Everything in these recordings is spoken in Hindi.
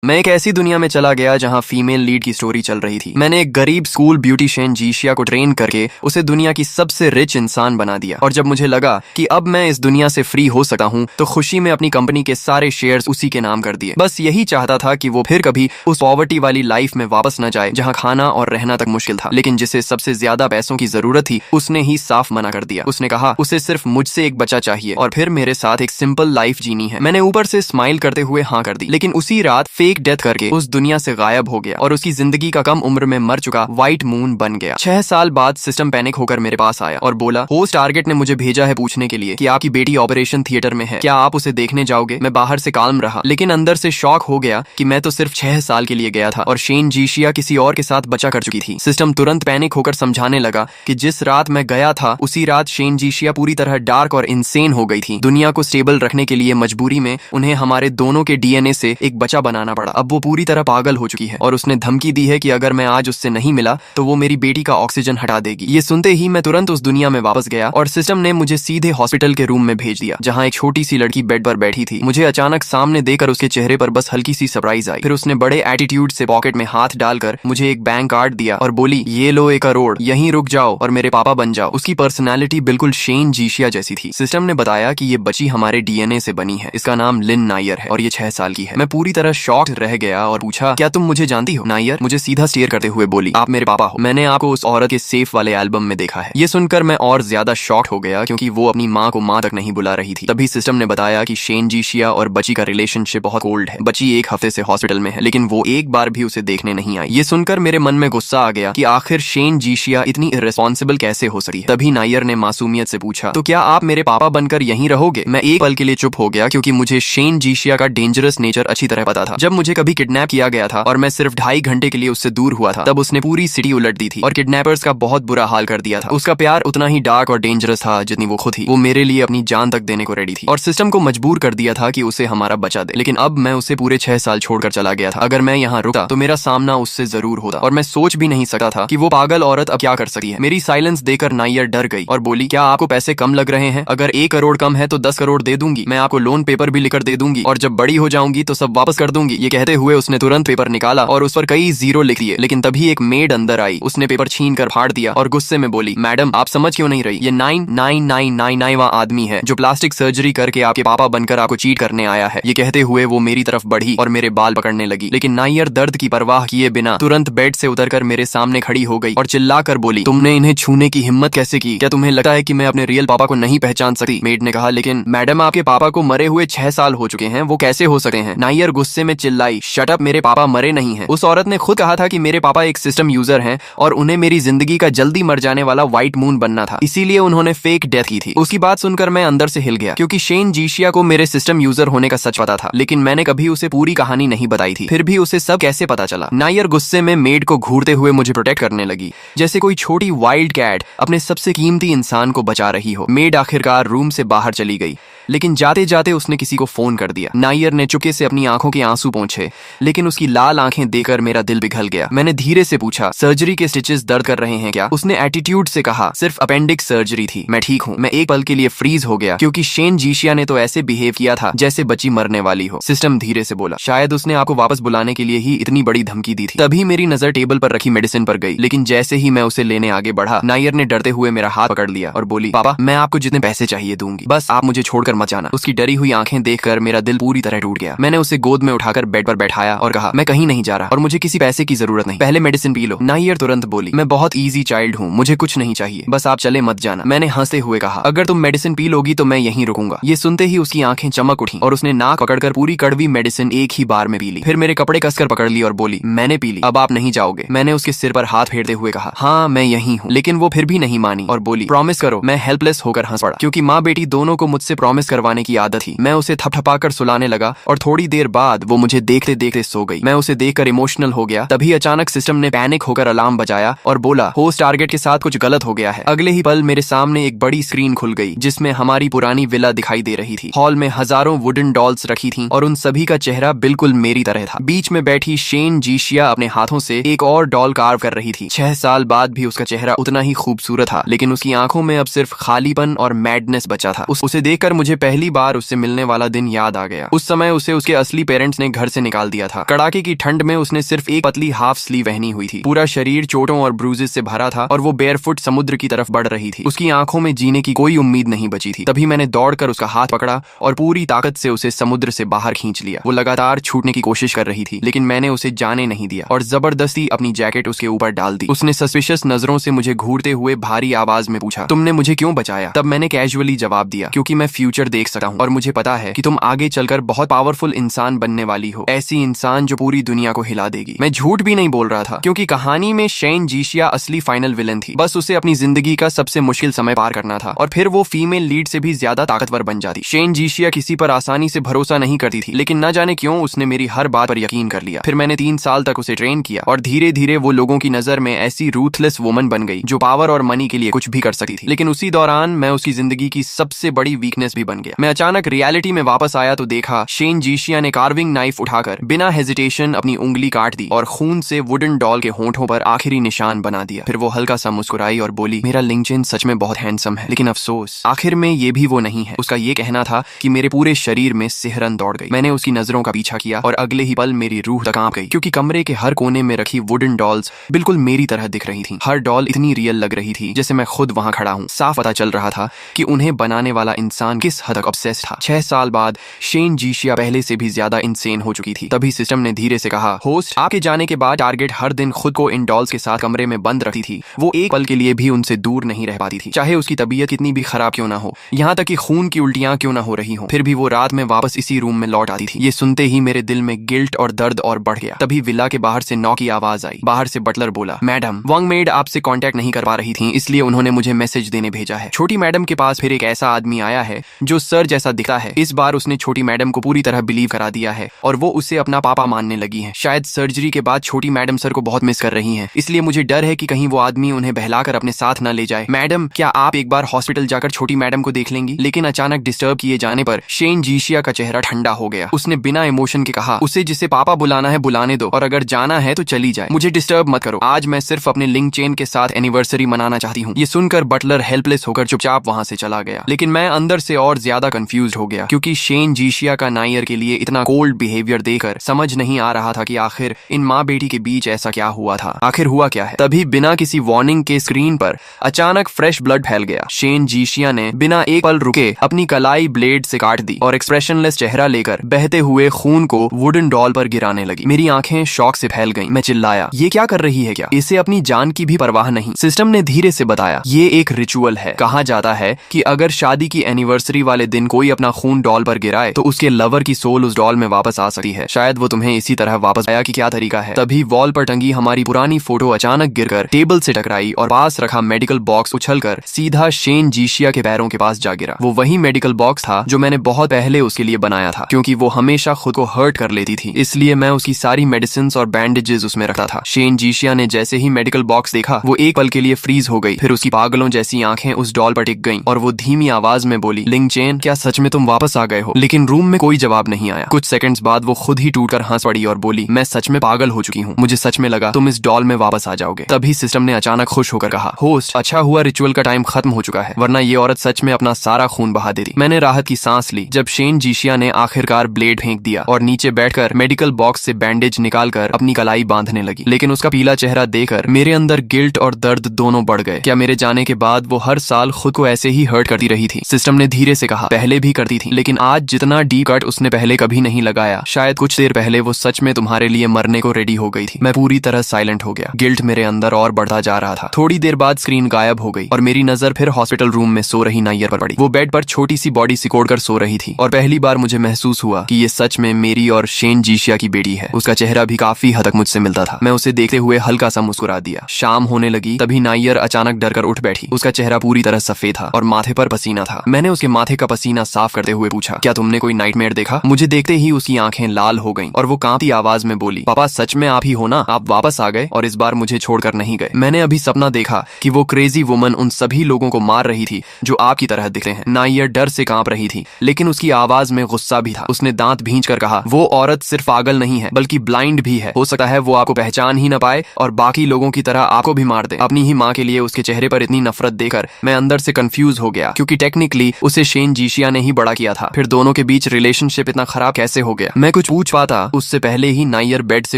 मैं एक ऐसी दुनिया में चला गया जहाँ फीमेल लीड की स्टोरी चल रही थी। मैंने एक गरीब स्कूल ब्यूटिशियन जीशिया को ट्रेन करके उसे दुनिया की सबसे रिच इंसान बना दिया। और जब मुझे लगा कि अब मैं इस दुनिया से फ्री हो सकता हूँ तो खुशी में अपनी कंपनी के सारे शेयर्स उसी के नाम कर दिए। बस यही चाहता था कि वो फिर कभी उस पॉवर्टी वाली लाइफ में वापस न जाए जहाँ खाना और रहना तक मुश्किल था। लेकिन जिसे सबसे ज्यादा पैसों की जरूरत थी उसने ही साफ मना कर दिया। उसने कहा उसे सिर्फ मुझसे एक बच्चा चाहिए और फिर मेरे साथ एक सिंपल लाइफ जीनी है। मैंने ऊपर से स्माइल करते हुए हाँ कर दी, लेकिन उसी रात फेक डेथ करके उस दुनिया से गायब हो गया और उसकी जिंदगी का कम उम्र में मर चुका व्हाइट मून बन गया। 6 साल बाद सिस्टम पैनिक होकर मेरे पास आया और बोला होस्ट टारगेट ने मुझे भेजा है पूछने के लिए कि आपकी बेटी ऑपरेशन थिएटर में है, क्या आप उसे देखने जाओगे। मैं बाहर से काल्म रहा लेकिन अंदर से शॉक हो गया कि मैं तो सिर्फ 6 साल के लिए गया था और शेन जीशिया किसी और के साथ बचा कर चुकी थी। सिस्टम तुरंत पैनिक होकर समझाने लगा कि जिस रात मैं गया था उसी रात शेन जीशिया पूरी तरह डार्क और इंसेन हो गई थी। दुनिया को स्टेबल रखने के लिए मजबूरी में उन्हें हमारे दोनों के डीएनए से एक बच्चा बनाना पड़ा। अब वो पूरी तरह पागल हो चुकी है और उसने धमकी दी है कि अगर मैं आज उससे नहीं मिला तो वो मेरी बेटी का ऑक्सीजन हटा देगी। ये सुनते ही मैं तुरंत उस दुनिया में वापस गया और सिस्टम ने मुझे सीधे हॉस्पिटल के रूम में भेज दिया जहाँ एक छोटी सी लड़की बेड पर बैठी थी। मुझे अचानक सामने देखकर उसके चेहरे पर बस हल्की सी सरप्राइज आई। फिर उसने बड़े एटीट्यूड से पॉकेट में हाथ डालकर मुझे एक बैंक कार्ड दिया और बोली ये लो 1 करोड़, यहीं रुक जाओ और मेरे पापा बन जाओ। उसकी पर्सनैलिटी बिल्कुल शेन जीशिया जैसी थी। सिस्टम ने बताया कि ये बच्ची हमारे डीएनए से बनी है। इसका नाम लिन नायर है और ये 6 साल की है। मैं पूरी तरह शॉक्ड रह गया और पूछा क्या तुम मुझे जानती हो। नायर मुझे सीधा स्टेयर करते हुए बोली आप मेरे पापा हो। मैंने आपको उस औरत के सेफ वाले एल्बम में देखा है। ये सुनकर मैं और ज्यादा शॉक्ड हो गया क्योंकि वो अपनी माँ को माँ तक नहीं बुला रही थी। तभी सिस्टम ने बताया कि शेन जीशिया और बच्ची का रिलेशनशिप बहुत कोल्ड है। बच्ची 1 हफ्ते से हॉस्पिटल में है लेकिन वो एक बार भी उसे देखने नहीं आई। ये सुनकर मेरे मन में गुस्सा आ गया कि आखिर शेन जीशिया इतनी इर्रेस्पॉन्सिबल कैसे हो सकती है। तभी नायर ने मासूमियत से पूछा तो क्या आप मेरे पापा बनकर यहीं रहोगे। मैं एक पल के लिए चुप हो गया क्योंकि मुझे शेन जीशिया का डेंजरस नेचर अच्छी तरह पता था। जब मुझे कभी किडनैप किया गया था और मैं सिर्फ 2.5 घंटे के लिए उससे दूर हुआ था तब उसने पूरी सिटी उलट दी थी और किडनैपर्स का बहुत बुरा हाल कर दिया था। उसका प्यार उतना ही डार्क और डेंजरस था जितनी वो खुद थी। वो मेरे लिए अपनी जान तक देने को रेडी थी और सिस्टम को मजबूर कर दिया था कि उसे हमारा बचा दे। लेकिन अब मैं उसे पूरे 6 साल छोड़कर चला गया था। अगर मैं यहाँ रुका तो मेरा सामना उससे जरूर होता और मैं सोच भी नहीं सकता था कि वो पागल औरत अब क्या कर सकती है। मेरी साइलेंस देकर नायर डर गई और बोली क्या आपको पैसे कम लग रहे हैं। अगर 1 करोड़ कम है तो 10 करोड़ दे दूंगी। मैं आपको लोन पेपर भी लिखकर दे दूंगी और जब बड़ी हो जाऊंगी तो सब वापस कर दूंगी। ये कहते हुए उसने तुरंत पेपर निकाला और उस पर कई जीरो लिख दिए। लेकिन तभी एक मेड अंदर आई। उसने पेपर छीन कर फाड़ दिया और गुस्से में बोली मैडम आप समझ क्यों नहीं रही। ये 99999वां आदमी है जो प्लास्टिक सर्जरी करके आपके पापा बनकर आपको चीट करने आया है। ये कहते हुए वो मेरी तरफ बढ़ी और मेरे बाल पकड़ने लगी। लेकिन नायर दर्द की परवाह किए बिना तुरंत बेड से उतरकर मेरे सामने खड़ी हो गई और चिल्लाकर बोली तुमने इन्हें छूने की हिम्मत कैसे की। क्या तुम्हें लगता है कि मैं अपने रियल पापा को नहीं पहचान सकती। मेड ने कहा लेकिन मैडम आपके पापा को मरे हुए 6 साल हो चुके हैं, वो कैसे हो सकते हैं। नायर गुस्से में चिल्लाई शट अप, मेरे पापा मरे नहीं हैं। उस औरत ने खुद कहा था कि मेरे पापा एक सिस्टम यूजर हैं और उन्हें मेरी जिंदगी का जल्दी मर जाने वाला व्हाइट मून बनना था, इसीलिए उन्होंने फेक डेथ की थी। उसकी बात सुनकर मैं अंदर से हिल गया क्योंकि शेन जीशिया को मेरे सिस्टम यूजर होने का सच पता था लेकिन मैंने कभी उसे पूरी कहानी नहीं बताई थी। फिर भी उसे सब कैसे पता चला। नायर गुस्से में मेड को घूरते हुए मुझे प्रोटेक्ट करने लगी जैसे कोई छोटी वाइल्ड कैट अपने सबसे कीमती इंसान को बचा रही हो। मेड आखिरकार रूम से बाहर चली गई लेकिन जाते जाते उसने किसी को फोन कर दिया। नायर ने चुपके से अपनी आंखों के आंसू पोंछे लेकिन उसकी लाल आंखें देखकर मेरा दिल पिघल गया। मैंने धीरे से पूछा सर्जरी के स्टिचेस दर्द कर रहे हैं क्या। उसने एटीट्यूड से कहा सिर्फ अपेंडिक्स सर्जरी थी, मैं ठीक हूँ। मैं एक पल के लिए फ्रीज हो गया क्योंकि शेन जीशिया ने तो ऐसे बिहेव किया था जैसे बच्ची मरने वाली हो। सिस्टम धीरे से बोला शायद उसने आपको वापस बुलाने के लिए ही इतनी बड़ी धमकी दी थी। तभी मेरी नजर टेबल पर रखी मेडिसिन पर गई लेकिन जैसे ही मैं उसे लेने आगे बढ़ा नायर ने डरते हुए मेरा हाथ पकड़ लिया और बोली पापा मैं आपको जितने पैसे चाहिए दूंगी, बस आप मुझे छोड़कर मत जाना। उसकी डरी हुई आंखें देखकर मेरा दिल पूरी तरह टूट गया। मैंने उसे गोद में उठाकर बेड पर बैठाया और कहा मैं कहीं नहीं जा रहा और मुझे किसी पैसे की जरूरत नहीं, पहले मेडिसिन पी लो। नायर तुरंत बोली मैं बहुत इजी चाइल्ड हूँ, मुझे कुछ नहीं चाहिए, बस आप चले मत जाना। मैंने हंसते हुए कहा अगर तुम मेडिसिन पी लोगी तो मैं यहीं रुकूंगा। ये सुनते ही उसकी आंखें चमक उठी और उसने नाक पकड़कर पूरी कड़वी मेडिसिन एक ही बार में पी ली। फिर मेरे कपड़े कसकर पकड़ ली और बोली मैंने पी ली, अब आप नहीं जाओगे। मैंने उसके सिर पर हाथ फेरते हुए कहा हाँ मैं यहीं हूँ। लेकिन वो फिर भी नहीं मानी और बोली प्रॉमिस करो। मैं हेल्पलेस होकर हंस पड़ा क्योंकि माँ बेटी दोनों को मुझसे प्रॉमिस करवाने की आदत थी। मैं उसे थपथपाकर सुलाने लगा और थोड़ी देर बाद वो मुझे देखते देखते सो गई। मैं उसे देखकर इमोशनल हो गया। तभी अचानक सिस्टम ने पैनिक होकर अलार्म बजाया और बोला होस्ट टारगेट के साथ कुछ गलत हो गया है। अगले ही पल मेरे सामने एक बड़ी स्क्रीन खुल गई जिसमें हमारी पुरानी विला दिखाई दे रही थी। हॉल में हजारों वुडन डॉल्स रखी थीं और उन सभी का चेहरा बिल्कुल मेरी तरह था। बीच में बैठी शेन जीशिया अपने हाथों से एक और डॉल कार्व कर रही थी। 6 साल बाद भी उसका चेहरा उतना ही खूबसूरत था लेकिन उसकी आंखों में अब सिर्फ खालीपन और मैडनेस बचा था। उसे देखकर मुझे पहली बार उससे मिलने वाला दिन याद आ गया। उस समय उसे उसके असली पेरेंट्स ने घर से निकाल दिया था। कड़ाके की ठंड में उसने सिर्फ एक पतली हाफ स्लीव पहनी हुई थी। पूरा शरीर चोटों और ब्रूजेस से भरा था और वो बेयरफुट समुद्र की तरफ बढ़ रही थी। उसकी आंखों में जीने की कोई उम्मीद नहीं बची थी। तभी मैंने दौड़कर उसका हाथ पकड़ा और पूरी ताकत से उसे समुद्र से बाहर खींच लिया। वो लगातार छूटने की कोशिश कर रही थी, लेकिन मैंने उसे जाने नहीं दिया और जबरदस्ती अपनी जैकेट उसके ऊपर डाल दी। उसने सस्पिशियस नजरों से मुझे घूरते हुए भारी आवाज में पूछा, तुमने मुझे क्यों बचाया? तब मैंने कैजुअली जवाब दिया, क्योंकि मैं फ्यूचर देख सकता हूँ और मुझे पता है कि तुम आगे चलकर बहुत पावरफुल इंसान बनने वाली हो, ऐसी इंसान जो पूरी दुनिया को हिला देगी। मैं झूठ भी नहीं बोल रहा था, क्योंकि कहानी में शेन जीशिया असली फाइनल विलन थी। बस उसे अपनी जिंदगी का सबसे मुश्किल समय पार करना था और फिर वो फीमेल लीड से भी ज्यादा ताकतवर बन जाती। शेन जीशिया किसी पर आसानी से भरोसा नहीं करती थी, लेकिन न जाने क्यों उसने मेरी हर बात पर यकीन कर लिया। फिर मैंने 3 साल तक उसे ट्रेन किया और धीरे धीरे वो लोगों की नजर में ऐसी रूथलेस वुमन बन गई जो पावर और मनी के लिए कुछ भी कर सकती थी। लेकिन उसी दौरान मैं उसकी जिंदगी की सबसे बड़ी वीकनेस भी बन गया। मैं अचानक रियलिटी में वापस आया तो देखा शेन जीशिया ने कार्विंग नाइफ उठाकर बिना हेजिटेशन अपनी उंगली काट दी और खून से वुडन डॉल के होंठों पर आखिरी निशान बना दिया। फिर वो हल्का सा मुस्कुराई और बोली, मेरा लिंक्डइन सच में बहुत हैंडसम है, लेकिन अफसोस आखिर में ये भी वो नहीं है। उसका ये कहना था कि मेरे पूरे शरीर में सिहरन दौड़ गई। मैंने उसकी नजरों का पीछा किया और अगले ही पल मेरी रूह तक कांप गई, क्योंकि कमरे के हर कोने में रखी वुडन डॉल्स बिल्कुल मेरी तरह दिख रही थी। हर डॉल इतनी रियल लग रही थी जैसे मैं खुद वहां खड़ा हूँ। साफ पता चल रहा था कि उन्हें बनाने वाला इंसान किस हद तक ऑब्सेस्ड था। 6 साल बाद शेन जीशिया पहले से भी ज्यादा इंसेन हो चुकी थी। तभी सिस्टम ने धीरे से कहा, होस्ट, आपके जाने के बाद टारगेट हर दिन खुद को इन डॉल्स के साथ कमरे में बंद रखती थी। वो एक पल के लिए भी उनसे दूर नहीं रह पाती थी, चाहे उसकी तबीयत कितनी भी खराब क्यों ना हो, यहाँ तक कि खून की उल्टियां क्यों ना हो रही हो। फिर भी वो रात में वापस इसी रूम में लौट आती थी। ये सुनते ही मेरे दिल में गिल्ट और दर्द और बढ़ गया। तभी विला के बाहर से नॉक की आवाज आई। बाहर से बटलर बोला, मैडम, वंग मेड आपसे कांटेक्ट नहीं कर पा रही थी, इसलिए उन्होंने मुझे मैसेज देने भेजा है। छोटी मैडम के पास फिर एक ऐसा आदमी आया है जो सर जैसा दिखता है। इस बार उसने छोटी मैडम को पूरी तरह बिलीव करा दिया है और वो उसे अपना पापा मानने लगी है। शायद सर्जरी के बाद छोटी मैडम सर को बहुत मिस कर रही हैं, इसलिए मुझे डर है कि कहीं वो आदमी उन्हें बहलाकर अपने साथ न ले जाए। मैडम, क्या आप एक बार हॉस्पिटल जाकर छोटी मैडम को देख लेंगी? लेकिन अचानक डिस्टर्ब किए जाने पर शेन जीशिया का चेहरा ठंडा हो गया। उसने बिना इमोशन के कहा, उसे जिसे पापा बुलाना है बुलाने दो, और अगर जाना है तो चली जाए, मुझे डिस्टर्ब मत करो। आज मैं सिर्फ अपने लिंक चेन के साथ एनिवर्सरी मनाना चाहती हूँ। ये सुनकर बटलर हेल्पलेस होकर चुपचाप वहां से चला गया। लेकिन मैं अंदर से और ज्यादा कंफ्यूज हो गया, क्योंकि शेन जीशिया का नायर के लिए इतना कोल्ड बिहेवियर देकर समझ नहीं आ रहा था कि आखिर इन माँ बेटी के बीच ऐसा क्या हुआ था। आखिर हुआ क्या है? तभी बिना किसी वार्निंग के स्क्रीन पर अचानक फ्रेश ब्लड फैल गया। शेन जीशिया ने बिना एक पल रुके अपनी कलाई ब्लेड से काट दी और एक्सप्रेशनलेस चेहरा लेकर बहते हुए खून को वुडन डॉल पर गिराने लगी। मेरी आंखें शॉक से फैल गईं। मैं चिल्लाया, ये क्या कर रही है? क्या इसे अपनी जान की भी परवाह नहीं? सिस्टम ने धीरे से बताया, ये एक रिचुअल है। कहा जाता है कि अगर शादी की एनिवर्सरी वाले दिन कोई अपना खून डॉल पर गिराए तो उसके लवर की सोल उस डॉल में वापस आ सकती है। शायद वो तुम्हें इसी तरह वापस आया कि क्या तरीका है। तभी वॉल पर टंगी हमारी पुरानी फोटो अचानक गिरकर टेबल से टकराई और पास रखा मेडिकल बॉक्स उछलकर सीधा शेन जीशिया के पैरों के पास जा गिरा। वो वही मेडिकल बॉक्स था जो मैंने बहुत पहले उसके लिए बनाया था, क्योंकि वो हमेशा खुद को हर्ट कर लेती थी, इसलिए मैं उसकी सारी मेडिसिन और बैंडेजेस उसमें रखता था। शेन जीशिया ने जैसे ही मेडिकल बॉक्स देखा, वो एक पल के लिए फ्रीज हो गई। फिर उसकी पागलों जैसी आंखें उस डॉल पर टिक गईं और वो धीमी आवाज में बोली, लिंग चेन, क्या सच में तुम वापस आ गए हो? लेकिन रूम में कोई जवाब नहीं आया। कुछ सेकंड्स बाद वो खुद ही टूटकर हंस पड़ी और बोली, मैं सच में पागल हो चुकी हूँ, मुझे सच में लगा तुम इस डॉल में वापस आ जाओगे। तभी सिस्टम ने अचानक खुश होकर कहा, होस्ट, अच्छा हुआ रिचुअल का टाइम खत्म हो चुका है, वरना ये औरत सच में अपना सारा खून बहा देती। मैंने राहत की सांस ली जब शेन जीशिया ने आखिरकार ब्लेड फेंक दिया और नीचे बैठकर मेडिकल बॉक्स से बैंडेज निकालकर अपनी कलाई बांधने लगी। लेकिन उसका पीला चेहरा देखकर मेरे अंदर गिल्ट और दर्द दोनों बढ़ गए। क्या मेरे जाने के बाद वो हर साल खुद को ऐसे ही हर्ट करती रही थी? सिस्टम ने धीरे से कहा, पहले भी करती थी, लेकिन आज जितना डीप कट उसने पहले कभी नहीं लगाया। शायद कुछ देर पहले वो सच में तुम्हारे लिए मरने को रेडी हो गई थी। मैं पूरी तरह साइलेंट हो गया। गिल्ट मेरे अंदर और बढ़ता जा रहा था। थोड़ी देर बाद स्क्रीन गायब हो गई और मेरी नजर फिर हॉस्पिटल रूम में सो रही नायर पर पड़ी। वो बेड पर छोटी सी बॉडी सिकोड़कर सो रही थी और पहली बार मुझे महसूस हुआ कि ये सच में मेरी और शेन जीशिया की बेटी है। उसका चेहरा भी काफी हद तक मुझसे मिलता था। मैं उसे देखते हुए हल्का सा मुस्कुरा दिया। शाम होने लगी तभी नायर अचानक डरकर उठ बैठी। उसका चेहरा पूरी तरह सफेद था और माथे पर पसीना था। मैंने उसके माथे का पसीना साफ करते हुए पूछा, क्या तुमने कोई नाइटमेयर देखा? मुझे देखते ही उसकी आंखें लाल हो गईं और वो कांपती आवाज में बोली, पापा, सच में आप ही हो ना? आप वापस आ गए और इस बार मुझे छोड़कर नहीं गए। मैंने अभी सपना देखा कि वो क्रेजी वुमन उन सभी लोगों को मार रही थी जो आपकी तरह दिखते हैं। नायर डर से कांप रही थी, लेकिन उसकी आवाज में गुस्सा भी था। उसने दांत भींचकर कहा, वो औरत सिर्फ पागल नहीं है बल्कि ब्लाइंड भी है। हो सकता है वो आपको पहचान ही न पाए और बाकी लोगों की तरह आपको भी मार दे। अपनी ही माँ के लिए उसके चेहरे पर इतनी नफरत देखकर मैं अंदर से कंफ्यूज हो गया, क्योंकि टेक्निकली उसे शेन जीशिया ने ही बड़ा किया था। फिर दोनों के बीच रिलेशनशिप इतना खराब कैसे हो गया? मैं कुछ पूछ पाता उससे पहले ही नायर बेड से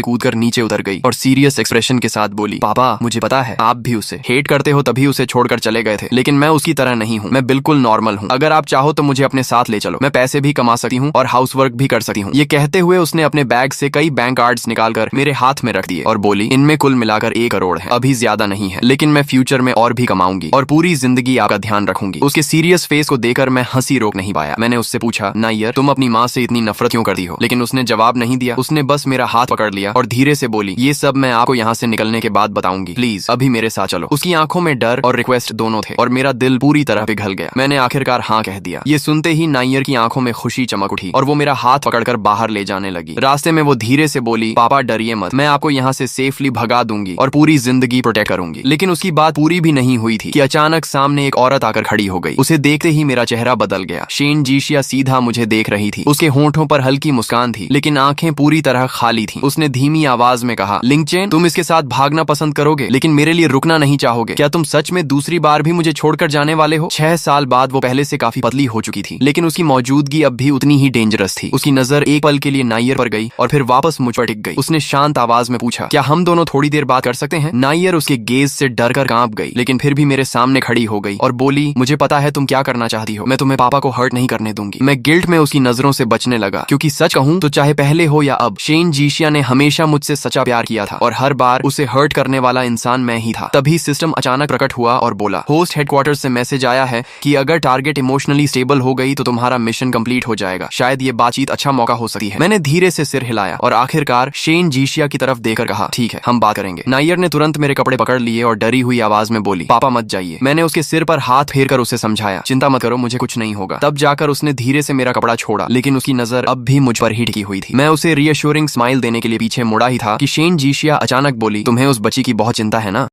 कूदकर नीचे उतर गई और सीरियस एक्सप्रेशन के साथ बोली, पापा मुझे पता है आप भी उसे हेट करते हो, तभी उसे छोड़कर चले गए थे, लेकिन मैं उसकी तरह नहीं हूँ। मैं बिल्कुल नॉर्मल हूँ। अगर आप चाहो तो मुझे अपने साथ ले चलो। मैं पैसे भी कमा सकती हूँ और हाउस वर्क भी कर सकती हूँ। ये कहते हुए उसने अपने बैग से कई बैंक कार्ड्स निकालकर मेरे हाथ में रख दिए और बोली, इनमें कुल मिलाकर 1 करोड़ है। अभी ज्यादा नहीं है, लेकिन मैं फ्यूचर में और भी कमाऊंगी और पूरी जिंदगी आपका ध्यान रखूंगी। उसके सीरियस फेस को देखकर मैं हंसी रोक नहीं पाया। मैंने उससे पूछा, नायर तुम अपनी माँ से इतनी नफरत क्यों करती हो? लेकिन उसने जवाब नहीं दिया। उसने बस मेरा हाथ पकड़ लिया और धीरे से बोली, ये सब मैं आपको यहाँ से निकलने के बाद बताऊंगी, प्लीज अभी मेरे साथ चलो। उसकी आंखों में डर और रिक्वेस्ट दोनों थे और मेरा दिल पूरी तरह पिघल गया। मैंने आखिरकार हाँ कह दिया। ये सुनते ही नायर की आंखों में खुशी चमक उठी और वो मेरा हाथ पकड़कर बाहर ले जाने लगी। रास्ते में वो धीरे से बोली, पापा डरिए मत, मैं आपको यहाँ से सेफली भगा दूंगी और पूरी जिंदगी प्रोटेक्ट करूंगी। लेकिन उसकी बात पूरी भी नहीं हुई थी कि अचानक सामने एक औरत आकर खड़ी हो गई। उसे देखते ही मेरा चेहरा बदल गया। शेन जीशिया सीधा मुझे देख रही थी। उसके होंठों पर हल्की मुस्कान थी, लेकिन आंखें पूरी तरह खाली थी। उसने धीमी आवाज में कहा, लिंगचेन तुम इसके साथ भागना पसंद करोगे, लेकिन मेरे लिए रुकना नहीं चाहोगे। क्या तुम सच में दूसरी बार भी मुझे छोड़कर जाने वाले हो? 6 साल बाद वो पहले से काफी पतली हो चुकी थी, लेकिन उसकी मौजूदगी अब भी उतनी ही डेंजरस थी। उसकी नजर एक पल के लिए नायर पर गई और फिर वापस मुझ पर टिक गई। उसने शांत आवाज में पूछा, क्या हम दोनों थोड़ी देर बात कर सकते हैं? नायर उसके गेज से डर कर कांप गई, लेकिन फिर भी मेरे सामने खड़ी हो गई और बोली, मुझे पता है तुम क्या करना चाहती हो। मैं तुम्हें पापा को हर्ट नहीं करने दूंगी। मैं गिल्ट में उसकी नजरों से बचने लगा, क्योंकि सच कहूं तो चाहे पहले हो या अब, शेन जीशिया ने हमेशा मुझसे सच्चा प्यार किया था और हर बार उसे हर्ट करने वाला इंसान मैं ही था। तभी सिस्टम अचानक प्रकट हुआ और बोला, होस्ट हेडक्वार्टर से मैसेज आया है कि अगर टारगेट इमोशनली स्टेबल हो गई तो तुम्हारा मिशन कंप्लीट हो जाएगा। शायद ये बातचीत अच्छा मौका हो सकती है। मैंने धीरे से सिर हिलाया और आखिरकार शेन जीशिया की तरफ देखकर कहा, ठीक है हम बात करेंगे। नायर ने तुरंत मेरे कपड़े पकड़ लिए और डरी हुई आवाज में बोली, पापा मत जाइए। मैंने उसके सिर पर हाथ फेरकर उसे समझाया, चिंता मत करो, मुझे कुछ नहीं होगा। तब जाकर उसने धीरे से मेरा कपड़ा छोड़ा, लेकिन उसकी नजर अब भी मुझ पर ही टिकी हुई थी। मैं उसे रीअश्योरिंग स्माइल देने के लिए पीछे मुड़ा ही था कि शेन जीशिया अचानक बोली, तुम्हें उस बच्ची की बहुत चिंता है ना?